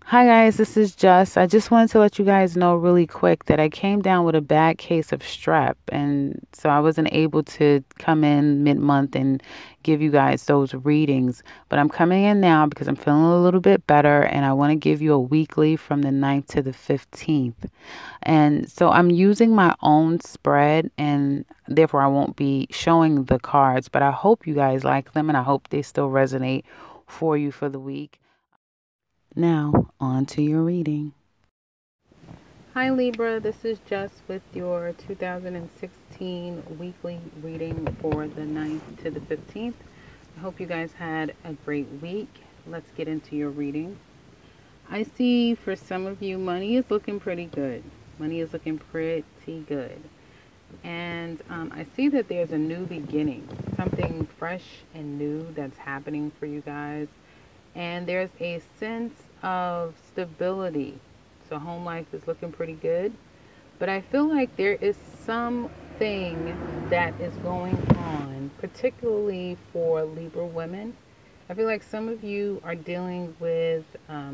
Hi guys, this is Just. I just wanted to let you guys know really quick that I came down with a bad case of strep, and so I wasn't able to come in mid-month and give you guys those readings. But I'm coming in now because I'm feeling a little bit better, and I want to give you a weekly from the 9th to the 15th. And so I'm using my own spread, and therefore I won't be showing the cards, but I hope you guys like them, and I hope they still resonate for you for the week. Now, on to your reading. Hi Libra, this is Jess with your 2016 weekly reading for the 9th to the 15th. I hope you guys had a great week. Let's get into your reading. I see for some of you, money is looking pretty good. Money is looking pretty good. And I see that there's a new beginning, something fresh and new that's happening for you guys. And there's a sense of stability. So home life is looking pretty good. But I feel like there is something that is going on, particularly for Libra women. I feel like some of you are dealing with a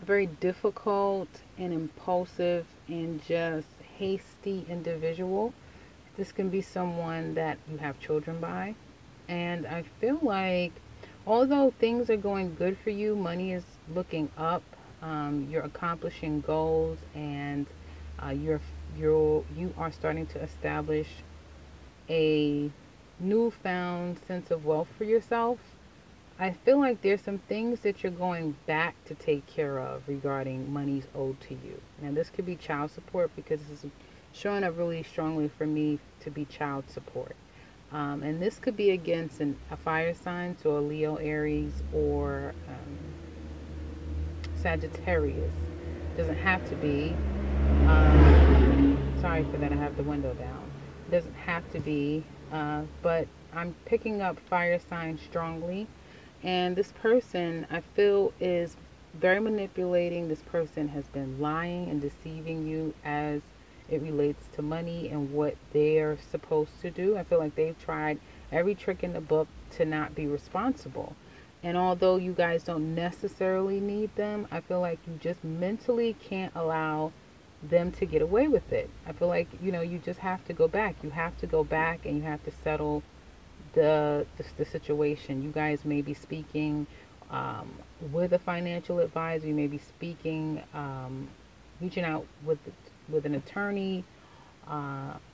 very difficult and impulsive and just hasty individual. This can be someone that you have children by. And I feel like although things are going good for you, money is looking up, you're accomplishing goals, and you are starting to establish a newfound sense of wealth for yourself. I feel like there's some things that you're going back to take care of regarding monies owed to you. Now, this could be child support because this is showing up really strongly for me to be child support. And this could be against a fire sign, so a Leo, Aries, or Sagittarius. Doesn't have to be. Sorry for that, I have the window down. Doesn't have to be, but I'm picking up fire signs strongly. And this person, I feel, is very manipulating. This person has been lying and deceiving you as it relates to money and what they're supposed to do. I feel like they've tried every trick in the book to not be responsible. And although you guys don't necessarily need them, I feel like you just mentally can't allow them to get away with it. I feel like, you just have to go back. You have to go back and you have to settle the situation. You guys may be speaking with a financial advisor. You may be speaking, reaching out with an attorney,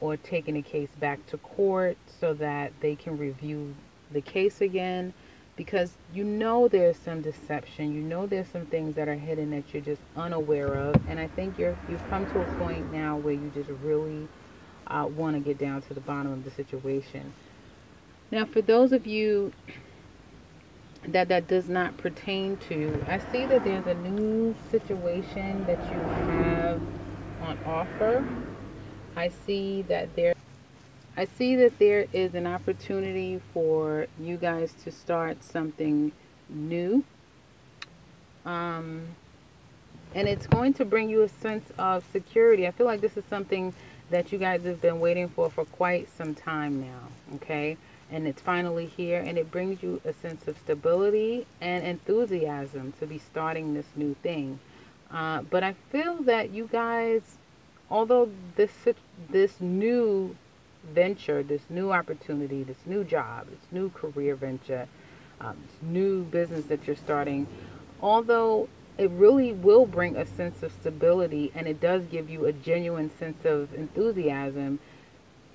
or taking a case back to court so that they can review the case again, because there's some deception. There's some things that are hidden that you're just unaware of. And I think you've come to a point now where you just really want to get down to the bottom of the situation. Now, for those of you that does not pertain to, I see that there's a new situation that you have on offer. I see that there is an opportunity for you guys to start something new. And it's going to bring you a sense of security. I feel like this is something that you guys have been waiting for quite some time now, okay? And it's finally here, and it brings you a sense of stability and enthusiasm to be starting this new thing. But I feel that you guys, although this new venture, this new opportunity, this new job, this new career venture, this new business that you're starting, although it really will bring a sense of stability and it does give you a genuine sense of enthusiasm,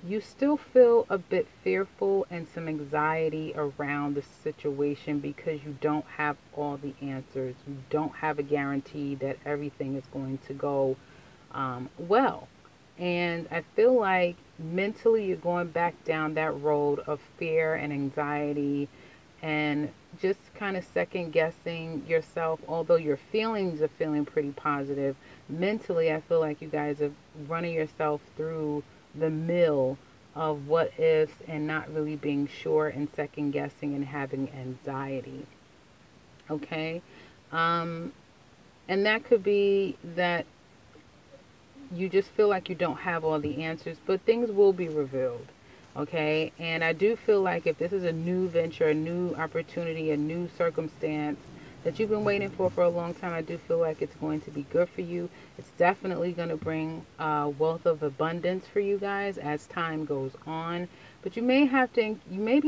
you still feel a bit fearful and some anxiety around the situation because you don't have all the answers. You don't have a guarantee that everything is going to go well. And I feel like mentally you're going back down that road of fear and anxiety and just kind of second guessing yourself. Although your feelings are feeling pretty positive, mentally I feel like you guys are running yourself through the mill of what ifs and not really being sure and second guessing and having anxiety. Okay? And that could be that you just feel like you don't have all the answers, but things will be revealed. Okay? And I do feel like if this is a new venture, a new opportunity, a new circumstance, that you've been waiting for a long time. I do feel like it's going to be good for you. It's definitely going to bring wealth of abundance for you guys as time goes on. But you may have to, you may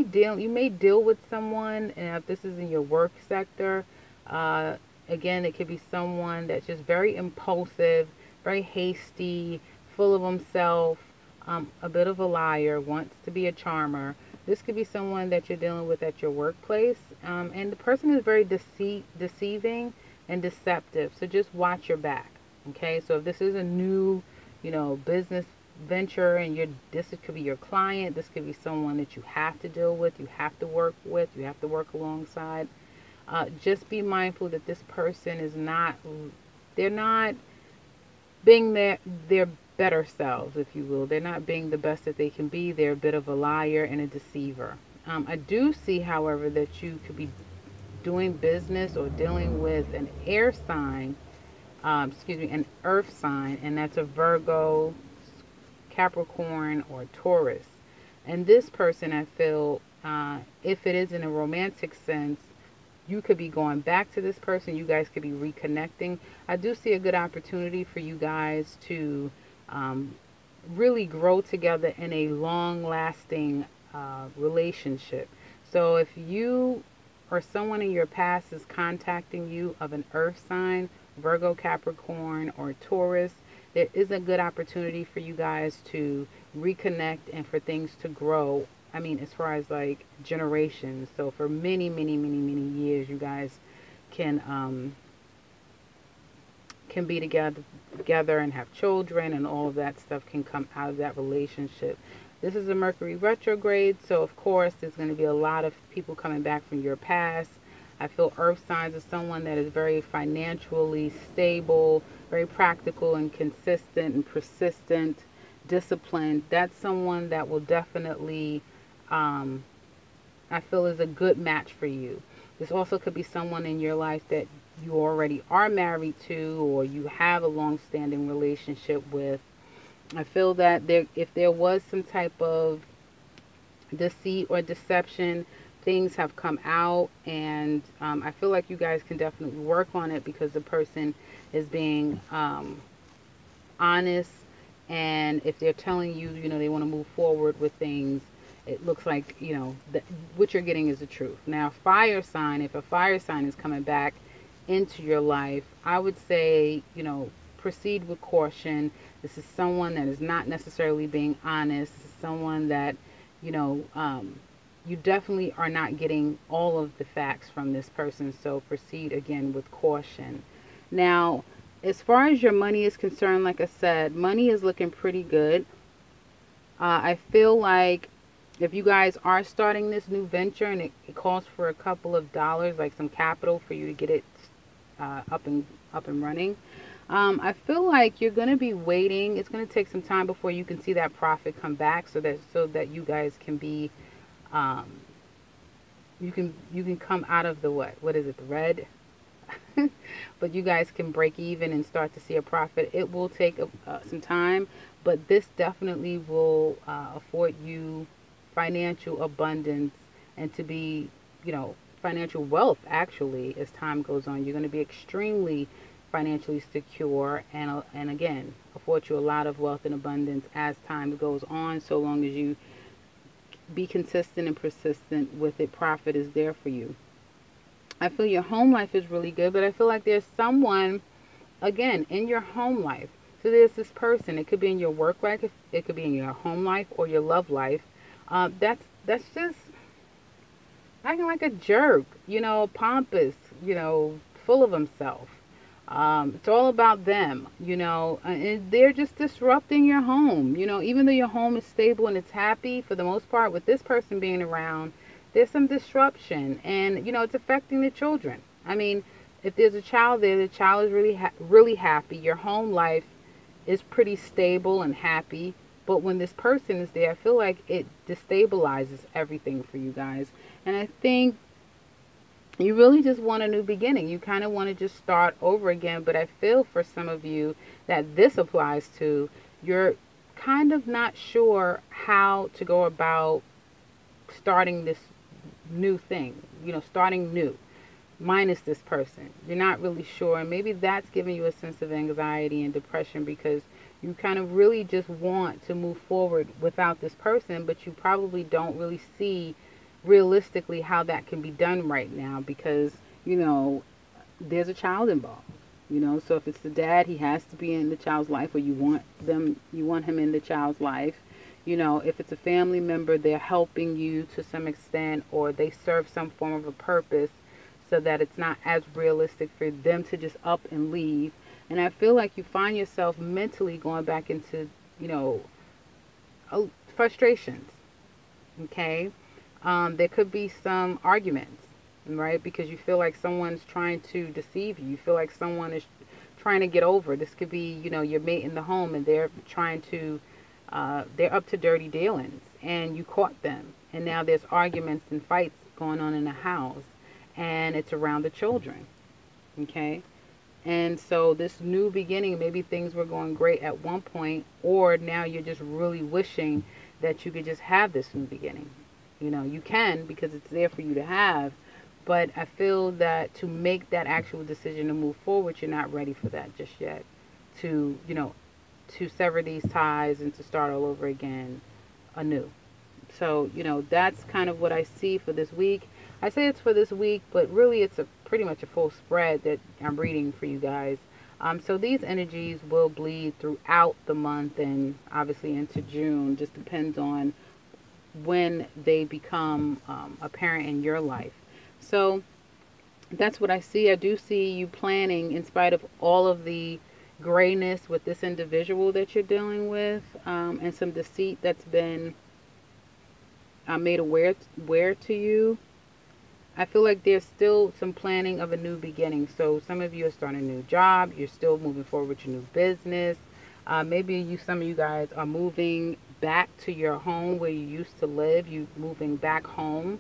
deal with someone, and if this is in your work sector, again, it could be someone that's just very impulsive, very hasty, full of himself, a bit of a liar, wants to be a charmer. This could be someone that you're dealing with at your workplace. And the person is very deceiving and deceptive. So just watch your back. Okay. So if this is a new, business venture, and this could be your client, this could be someone that you have to deal with, you have to work with, you have to work alongside. Just be mindful that this person is not, they're not being their better selves, if you will. They're not being the best that they can be. They're a bit of a liar and a deceiver. I do see, however, that you could be doing business or dealing with an air sign, an earth sign, and that's a Virgo, Capricorn, or Taurus. And this person, I feel, if it is in a romantic sense, you could be going back to this person. You guys could be reconnecting. I do see a good opportunity for you guys to really grow together in a long-lasting relationship. So if you or someone in your past is contacting you of an earth sign, Virgo, Capricorn, or Taurus, there is a good opportunity for you guys to reconnect and for things to grow. I mean, as far as like generations. So for many, many, many, many years, you guys can be together and have children, and all of that stuff can come out of that relationship. This is a Mercury retrograde, so of course there's going to be a lot of people coming back from your past. I feel earth signs is someone that is very financially stable, very practical and consistent and persistent, disciplined. That's someone that will definitely, I feel, is a good match for you. This also could be someone in your life that you already are married to, or you have a long-standing relationship with. I feel that if there was some type of deceit or deception, things have come out, and I feel like you guys can definitely work on it, because the person is being honest, and if they're telling you, they want to move forward with things, it looks like, what you're getting is the truth. Now, fire sign, if a fire sign is coming back into your life, I would say, proceed with caution. This is someone that is not necessarily being honest. This is someone that, you definitely are not getting all of the facts from this person. So proceed again with caution. Now, as far as your money is concerned, like I said, money is looking pretty good. I feel like if you guys are starting this new venture, and it calls for a couple of dollars, like some capital for you to get it up and running, I feel like you're going to be waiting. It's going to take some time before you can see that profit come back, so that you guys can be, you can come out of the what is it, the red? But you guys can break even and start to see a profit. It will take some time, but this definitely will afford you financial abundance, and to be, financial wealth, actually, as time goes on. You're going to be extremely financially secure, and again, afford you a lot of wealth and abundance as time goes on, so long as you be consistent and persistent with it. Profit is there for you. I feel your home life is really good, but I feel like there's someone, again, in your home life. So there's this person. It could be in your work life, it could be in your home life or your love life. That's just acting like a jerk, pompous, full of himself. It's all about them, and they're just disrupting your home. Even though your home is stable and it's happy for the most part, with this person being around, there's some disruption, and it's affecting the children. I mean, if there's a child there, the child is really happy. Your home life is pretty stable and happy, but when this person is there, I feel like it destabilizes everything for you guys. And I think you really just want a new beginning. You kind of want to just start over again. But I feel for some of you that this applies to, you're kind of not sure how to go about starting this new thing, starting new. minus this person. You're not really sure. And maybe that's giving you a sense of anxiety and depression because you kind of really just want to move forward without this person, but you probably don't really see realistically how that can be done right now because, you know, there's a child involved. You know, so if it's the dad, he has to be in the child's life, or you want him in the child's life. You know, if it's a family member, they're helping you to some extent, or they serve some form of a purpose so that it's not as realistic for them to just up and leave. And I feel like you find yourself mentally going back into, you know, frustrations. Okay. There could be some arguments, right? Because you feel like someone's trying to deceive you. You feel like someone is trying to get over. This could be, you know, your mate in the home and they're trying to, they're up to dirty dealings and you caught them. And now there's arguments and fights going on in the house and it's around the children. Okay. And so this new beginning, maybe things were going great at one point, or now you're just really wishing that you could just have this new beginning. You know, you can because it's there for you to have. But I feel that to make that actual decision to move forward, you're not ready for that just yet. To, you know, to sever these ties and to start all over again anew. So, you know, that's kind of what I see for this week. I say it's for this week, but really it's a pretty much a full spread that I'm reading for you guys. So these energies will bleed throughout the month and obviously into June. Just depends on when they become apparent in your life. So that's what I see. I do see you planning, in spite of all of the grayness with this individual that you're dealing with, and some deceit that's been made aware to you. I feel like there's still some planning of a new beginning. So some of you are starting a new job. You're still moving forward with your new business. Maybe some of you guys are moving back to your home where you used to live. You moving back home.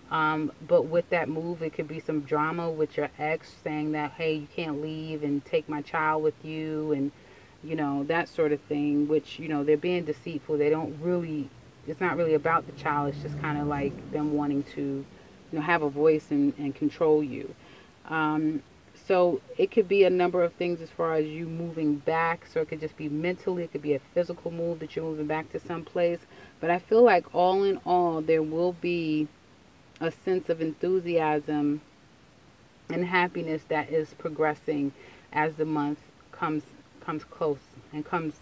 But with that move, it could be some drama with your ex saying that, hey, you can't leave and take my child with you, and, you know, that sort of thing, which, you know, they're being deceitful. They don't really, it's not really about the child. It's just kind of like them wanting to, you know, have a voice and control you. So it could be a number of things as far as you moving back. So it could just be mentally, it could be a physical move that you're moving back to some place. But I feel like all in all, there will be a sense of enthusiasm and happiness that is progressing as the month comes close and comes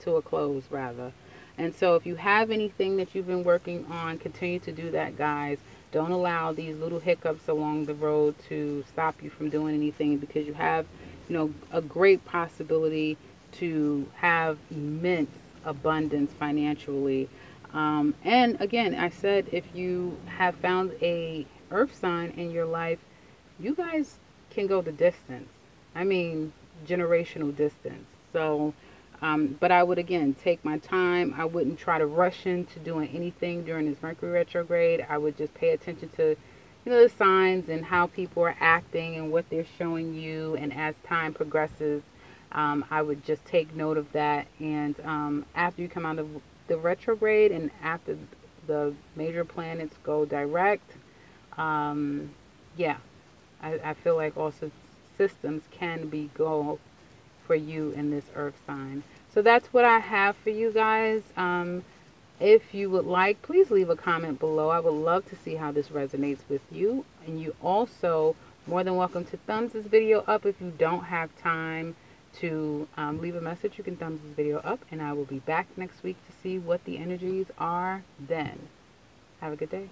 to a close, rather. And so if you have anything that you've been working on, continue to do that, guys. Don't allow these little hiccups along the road to stop you from doing anything, because you have, you know, a great possibility to have immense abundance financially. And again, I said, if you have found a earth sign in your life, you guys can go the distance. I mean, generational distance. So, but I would, again, take my time. I wouldn't try to rush into doing anything during this Mercury retrograde. I would just pay attention to, you know, the signs and how people are acting and what they're showing you. And as time progresses, I would just take note of that. And after you come out of the retrograde and after the major planets go direct, yeah, I feel like also systems can be go for you in this earth sign. So that's what I have for you guys. If you would like, please leave a comment below. I would love to see how this resonates with you. And you also more than welcome to thumbs this video up. If you don't have time to leave a message, you can thumbs this video up, and I will be back next week to see what the energies are then. Have a good day.